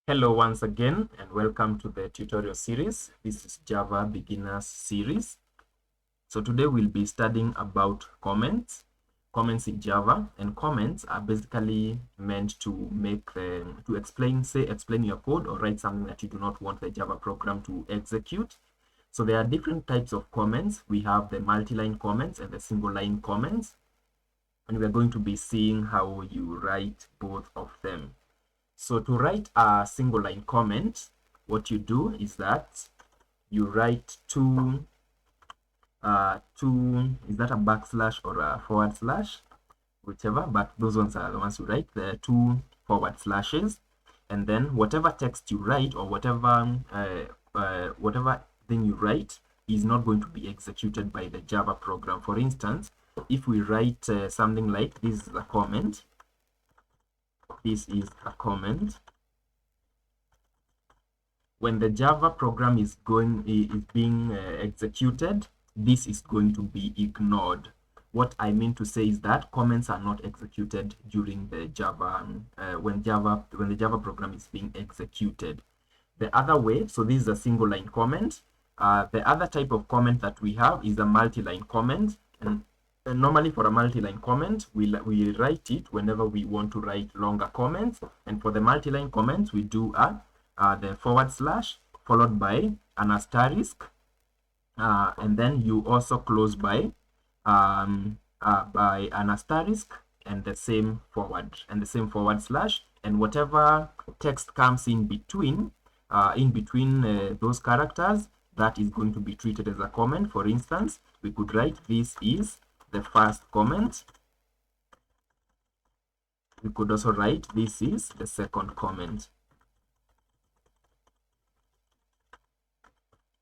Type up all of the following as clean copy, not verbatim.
Hello once again and welcome to the tutorial series. This is Java Beginners series. So today we'll be studying about comments in Java, and comments are basically meant to explain your code or write something that you do not want the Java program to execute. So there are different types of comments. We have the multi-line comments and the single line comments, and we're going to be seeing how you write both of them. So to write a single line comment, what you do is that you write is that a backslash or a forward slash, whichever, but those ones are the ones you write, the two forward slashes, and then whatever text you write or whatever thing you write is not going to be executed by the Java program. For instance, if we write something like this is a comment, when the Java program is being executed, this is going to be ignored. What I mean to say is that comments are not executed during the Java when the Java program is being executed. The other way, so this is a single line comment. The other type of comment that we have is a multi-line comment, and normally for a multi-line comment, we write it whenever we want to write longer comments. And for the multi-line comments, we do the forward slash followed by an asterisk, and then you also close by an asterisk and the same forward slash, and whatever text comes in between those characters, that is going to be treated as a comment. For instance, we could write this is the first comment. We could also write this is the second comment.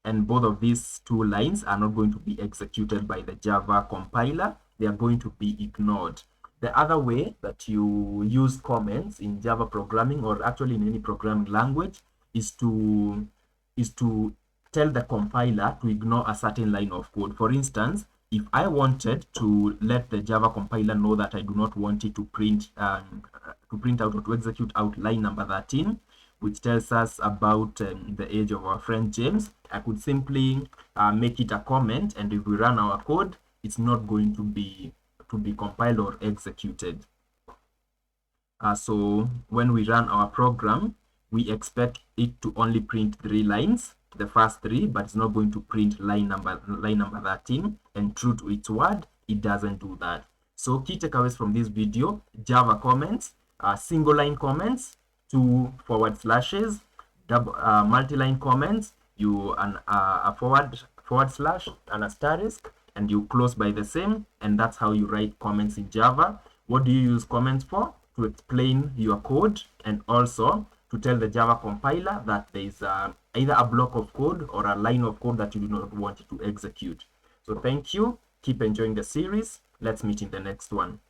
And both of these two lines are not going to be executed by the Java compiler. They are going to be ignored. The other way that you use comments in Java programming, or actually in any programming language, is to tell the compiler to ignore a certain line of code. For instance, if I wanted to let the Java compiler know that I do not want it to print out or to execute out line number 13, which tells us about the age of our friend James, I could simply make it a comment, and if we run our code, it's not going to be compiled or executed. So when we run our program, we expect it to only print 3 lines, the first 3, but it's not going to print line number 13, and true to its word, it doesn't do that. So key takeaways from this video: Java comments, single line comments, 2 forward slashes, multi-line comments, a forward slash, an asterisk, and you close by the same, and that's how you write comments in Java. What do you use comments for? To explain your code, and also to tell the Java compiler that there is either a block of code or a line of code that you do not want it to execute. So thank you. Keep enjoying the series. Let's meet in the next one.